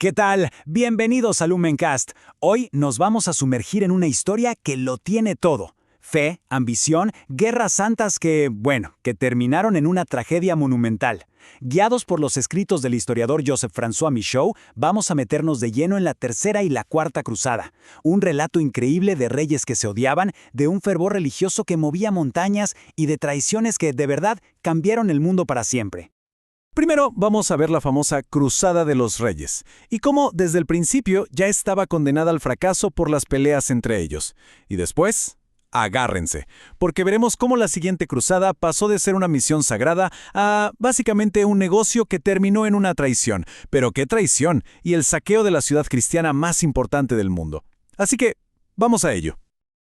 ¿Qué tal? Bienvenidos a Lumencast. Hoy nos vamos a sumergir en una historia que lo tiene todo. Fe, ambición, guerras santas que terminaron en una tragedia monumental. Guiados por los escritos del historiador Joseph-François Michaux, vamos a meternos de lleno en la Tercera y la Cuarta Cruzada. Un relato increíble de reyes que se odiaban, de un fervor religioso que movía montañas y de traiciones que, de verdad, cambiaron el mundo para siempre. Primero vamos a ver la famosa Cruzada de los Reyes, y cómo desde el principio ya estaba condenada al fracaso por las peleas entre ellos. Y después, agárrense, porque veremos cómo la siguiente cruzada pasó de ser una misión sagrada a básicamente un negocio que terminó en una traición. Pero qué traición, y el saqueo de la ciudad cristiana más importante del mundo. Así que, vamos a ello.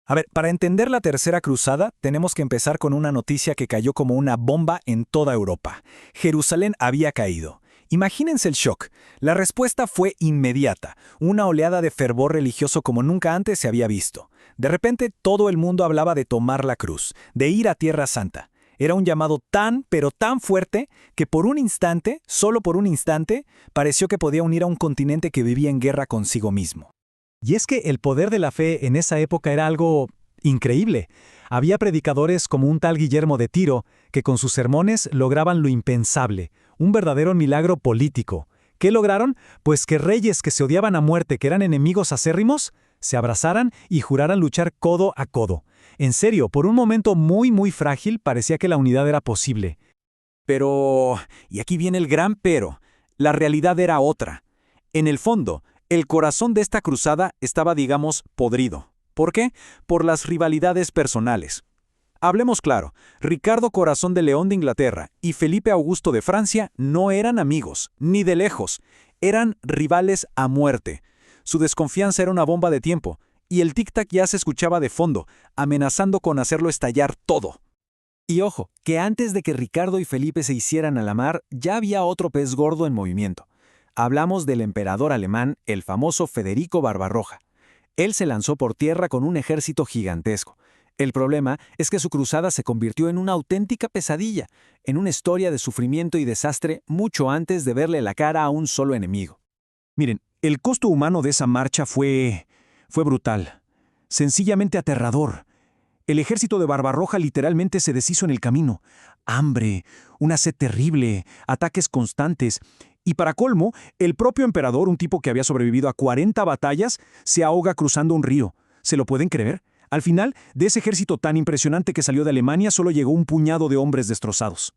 A ver, para entender la Tercera Cruzada, tenemos que empezar con una noticia que cayó como una bomba en toda Europa. Jerusalén había caído. Imagínense el shock. La respuesta fue inmediata, una oleada de fervor religioso como nunca antes se había visto. De repente, todo el mundo hablaba de tomar la cruz, de ir a Tierra Santa. Era un llamado pero tan fuerte, que por un instante, solo por un instante, pareció que podía unir a un continente que vivía en guerra consigo mismo. Y es que el poder de la fe en esa época era algo increíble. Había predicadores como un tal Guillermo de Tiro, que con sus sermones lograban lo impensable, un verdadero milagro político. ¿Qué lograron? Pues que reyes que se odiaban a muerte, que eran enemigos acérrimos, se abrazaran y juraran luchar codo a codo. En serio, por un momento muy frágil parecía que la unidad era posible. Pero, y aquí viene el gran pero, la realidad era otra. En el fondo, el corazón de esta cruzada estaba, digamos, podrido. ¿Por qué? Por las rivalidades personales. Hablemos claro, Ricardo Corazón de León de Inglaterra y Felipe Augusto de Francia no eran amigos, ni de lejos. Eran rivales a muerte. Su desconfianza era una bomba de tiempo, y el tic-tac ya se escuchaba de fondo, amenazando con hacerlo estallar todo. Y ojo, que antes de que Ricardo y Felipe se hicieran a la mar, ya había otro pez gordo en movimiento. Hablamos del emperador alemán, el famoso Federico Barbarroja. Él se lanzó por tierra con un ejército gigantesco. El problema es que su cruzada se convirtió en una auténtica pesadilla, en una historia de sufrimiento y desastre mucho antes de verle la cara a un solo enemigo. Miren, el costo humano de esa marcha fue brutal, sencillamente aterrador. El ejército de Barbarroja literalmente se deshizo en el camino. Hambre, una sed terrible, ataques constantes. Y para colmo, el propio emperador, un tipo que había sobrevivido a 40 batallas, se ahoga cruzando un río. ¿Se lo pueden creer? Al final, de ese ejército tan impresionante que salió de Alemania, solo llegó un puñado de hombres destrozados.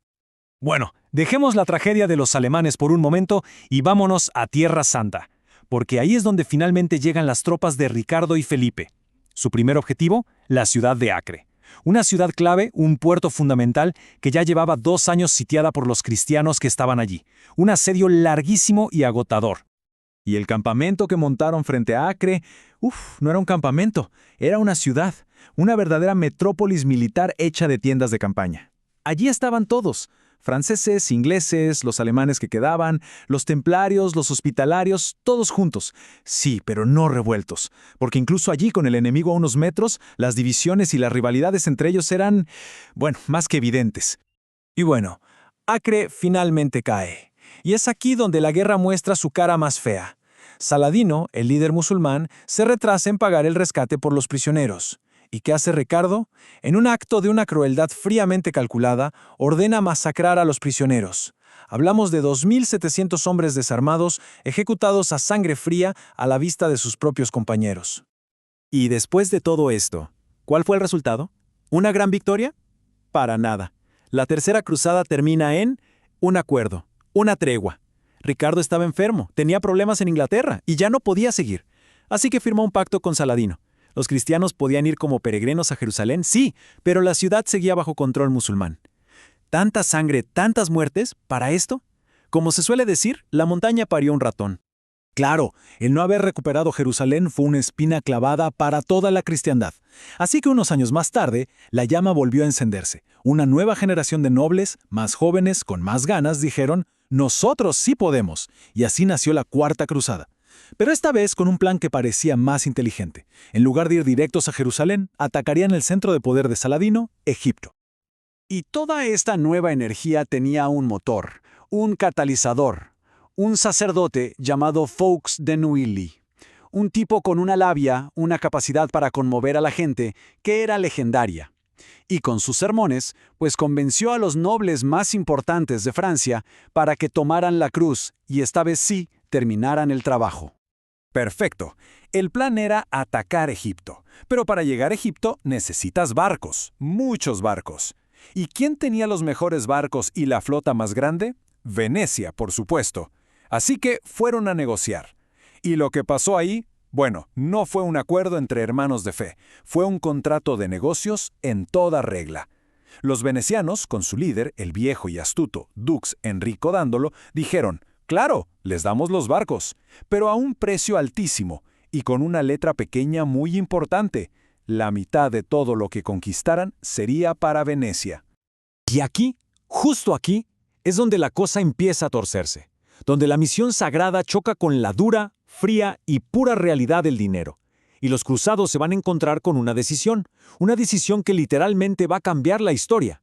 Bueno, dejemos la tragedia de los alemanes por un momento y vámonos a Tierra Santa, porque ahí es donde finalmente llegan las tropas de Ricardo y Felipe. Su primer objetivo, la ciudad de Acre. Una ciudad clave, un puerto fundamental que ya llevaba 2 años sitiada por los cristianos que estaban allí. Un asedio larguísimo y agotador. Y el campamento que montaron frente a Acre, no era un campamento, era una ciudad, una verdadera metrópolis militar hecha de tiendas de campaña. Allí estaban todos, franceses, ingleses, los alemanes que quedaban, los templarios, los hospitalarios, todos juntos. Sí, pero no revueltos, porque incluso allí con el enemigo a unos metros, las divisiones y las rivalidades entre ellos eran, más que evidentes. Y bueno, Acre finalmente cae. Y es aquí donde la guerra muestra su cara más fea. Saladino, el líder musulmán, se retrasa en pagar el rescate por los prisioneros. ¿Y qué hace Ricardo? En un acto de una crueldad fríamente calculada, ordena masacrar a los prisioneros. Hablamos de 2.700 hombres desarmados, ejecutados a sangre fría a la vista de sus propios compañeros. Y después de todo esto, ¿cuál fue el resultado? ¿Una gran victoria? Para nada. La Tercera Cruzada termina en un acuerdo, una tregua. Ricardo estaba enfermo, tenía problemas en Inglaterra y ya no podía seguir. Así que firmó un pacto con Saladino. Los cristianos podían ir como peregrinos a Jerusalén, sí, pero la ciudad seguía bajo control musulmán. ¿Tanta sangre, tantas muertes, para esto? Como se suele decir, la montaña parió un ratón. Claro, el no haber recuperado Jerusalén fue una espina clavada para toda la cristiandad. Así que unos años más tarde, la llama volvió a encenderse. Una nueva generación de nobles, más jóvenes, con más ganas, dijeron, nosotros sí podemos. Y así nació la Cuarta Cruzada. Pero esta vez con un plan que parecía más inteligente. En lugar de ir directos a Jerusalén, atacarían el centro de poder de Saladino, Egipto. Y toda esta nueva energía tenía un motor, un catalizador, un sacerdote llamado Faux de Neuilly. Un tipo con una labia, una capacidad para conmover a la gente, que era legendaria. Y con sus sermones, pues convenció a los nobles más importantes de Francia para que tomaran la cruz y esta vez sí terminaran el trabajo. Perfecto. El plan era atacar Egipto. Pero para llegar a Egipto necesitas barcos, muchos barcos. ¿Y quién tenía los mejores barcos y la flota más grande? Venecia, por supuesto. Así que fueron a negociar. ¿Y lo que pasó ahí? Bueno, no fue un acuerdo entre hermanos de fe, fue un contrato de negocios en toda regla. Los venecianos, con su líder, el viejo y astuto Dux Enrico Dándolo, dijeron, claro, les damos los barcos, pero a un precio altísimo y con una letra pequeña muy importante. La mitad de todo lo que conquistaran sería para Venecia. Y aquí, justo aquí, es donde la cosa empieza a torcerse, donde la misión sagrada choca con la dura, fría y pura realidad del dinero. Y los cruzados se van a encontrar con una decisión que literalmente va a cambiar la historia.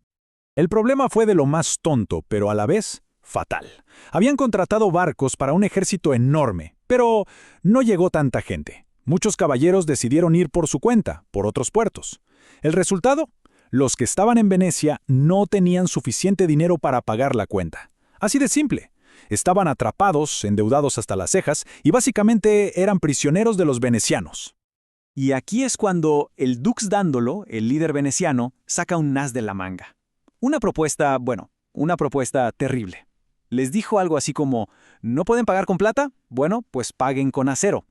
El problema fue de lo más tonto, pero a la vez fatal. Habían contratado barcos para un ejército enorme, pero no llegó tanta gente. Muchos caballeros decidieron ir por su cuenta, por otros puertos. ¿El resultado? Los que estaban en Venecia no tenían suficiente dinero para pagar la cuenta. Así de simple. Estaban atrapados, endeudados hasta las cejas, y básicamente eran prisioneros de los venecianos. Y aquí es cuando el Dux Dándolo, el líder veneciano, saca un as de la manga. Una propuesta terrible. Les dijo algo así como, ¿no pueden pagar con plata? Bueno, pues paguen con acero.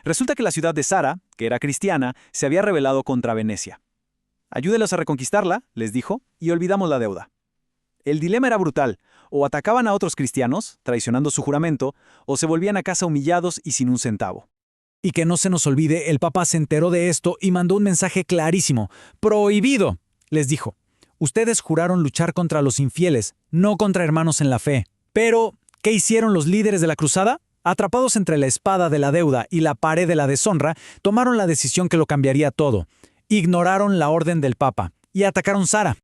Resulta que la ciudad de Zara, que era cristiana, se había rebelado contra Venecia. Ayúdelos a reconquistarla, les dijo, y olvidamos la deuda. El dilema era brutal. O atacaban a otros cristianos, traicionando su juramento, o se volvían a casa humillados y sin un centavo. Y que no se nos olvide, el Papa se enteró de esto y mandó un mensaje clarísimo. ¡Prohibido!, les dijo. Ustedes juraron luchar contra los infieles, no contra hermanos en la fe. Pero, ¿qué hicieron los líderes de la cruzada? Atrapados entre la espada de la deuda y la pared de la deshonra, tomaron la decisión que lo cambiaría todo. Ignoraron la orden del Papa y atacaron Zara.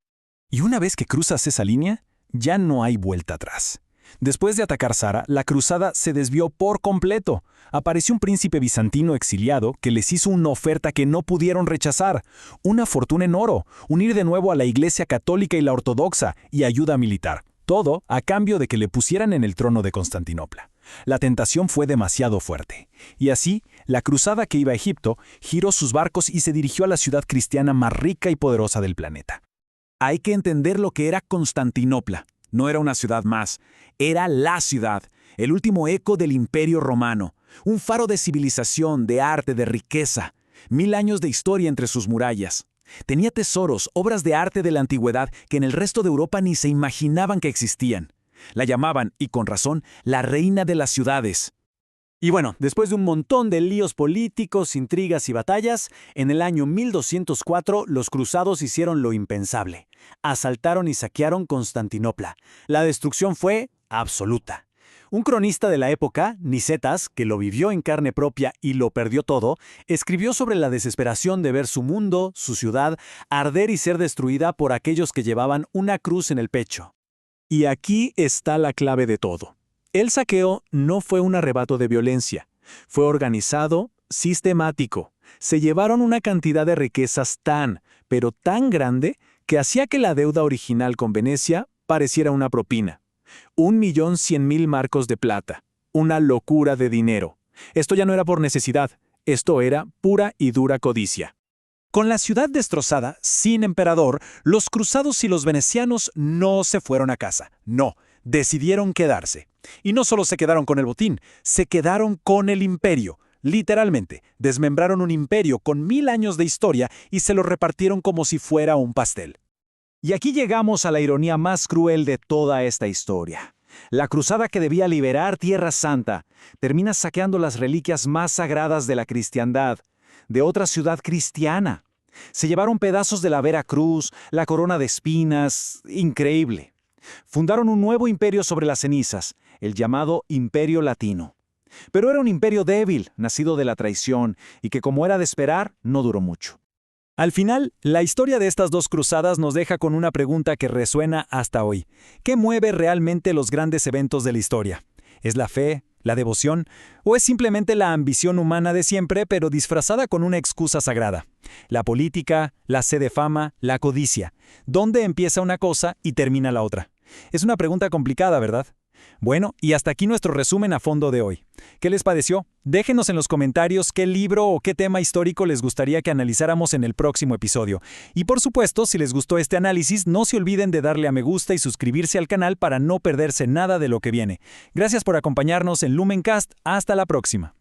Y una vez que cruzas esa línea, ya no hay vuelta atrás. Después de atacar Zara, la cruzada se desvió por completo. Apareció un príncipe bizantino exiliado que les hizo una oferta que no pudieron rechazar. Una fortuna en oro, unir de nuevo a la Iglesia Católica y la Ortodoxa y ayuda militar. Todo a cambio de que le pusieran en el trono de Constantinopla. La tentación fue demasiado fuerte. Y así, la cruzada que iba a Egipto giró sus barcos y se dirigió a la ciudad cristiana más rica y poderosa del planeta. Hay que entender lo que era Constantinopla. No era una ciudad más, era la ciudad, el último eco del Imperio Romano, un faro de civilización, de arte, de riqueza, 1000 años de historia entre sus murallas. Tenía tesoros, obras de arte de la antigüedad que en el resto de Europa ni se imaginaban que existían. La llamaban, y con razón, la reina de las ciudades. Y bueno, después de un montón de líos políticos, intrigas y batallas, en el año 1204 los cruzados hicieron lo impensable. Asaltaron y saquearon Constantinopla. La destrucción fue absoluta. Un cronista de la época, Nicetas, que lo vivió en carne propia y lo perdió todo, escribió sobre la desesperación de ver su mundo, su ciudad, arder y ser destruida por aquellos que llevaban una cruz en el pecho. Y aquí está la clave de todo. El saqueo no fue un arrebato de violencia, fue organizado, sistemático. Se llevaron una cantidad de riquezas pero tan grande, que hacía que la deuda original con Venecia pareciera una propina. 1.100.000 marcos de plata. Una locura de dinero. Esto ya no era por necesidad, esto era pura y dura codicia. Con la ciudad destrozada, sin emperador, los cruzados y los venecianos no se fueron a casa. No, decidieron quedarse. Y no solo se quedaron con el botín, se quedaron con el imperio. Literalmente, desmembraron un imperio con 1000 años de historia y se lo repartieron como si fuera un pastel. Y aquí llegamos a la ironía más cruel de toda esta historia. La cruzada que debía liberar Tierra Santa termina saqueando las reliquias más sagradas de la cristiandad, de otra ciudad cristiana. Se llevaron pedazos de la Vera Cruz, la corona de espinas, increíble. Fundaron un nuevo imperio sobre las cenizas, el llamado Imperio Latino. Pero era un imperio débil, nacido de la traición, y que como era de esperar, no duró mucho. Al final, la historia de estas dos cruzadas nos deja con una pregunta que resuena hasta hoy. ¿Qué mueve realmente los grandes eventos de la historia? ¿Es la fe, la devoción, o es simplemente la ambición humana de siempre pero disfrazada con una excusa sagrada? La política, la sed de fama, la codicia. ¿Dónde empieza una cosa y termina la otra? Es una pregunta complicada, ¿verdad? Bueno, y hasta aquí nuestro resumen a fondo de hoy. ¿Qué les pareció? Déjenos en los comentarios qué libro o qué tema histórico les gustaría que analizáramos en el próximo episodio. Y por supuesto, si les gustó este análisis, no se olviden de darle a me gusta y suscribirse al canal para no perderse nada de lo que viene. Gracias por acompañarnos en Lumencast. Hasta la próxima.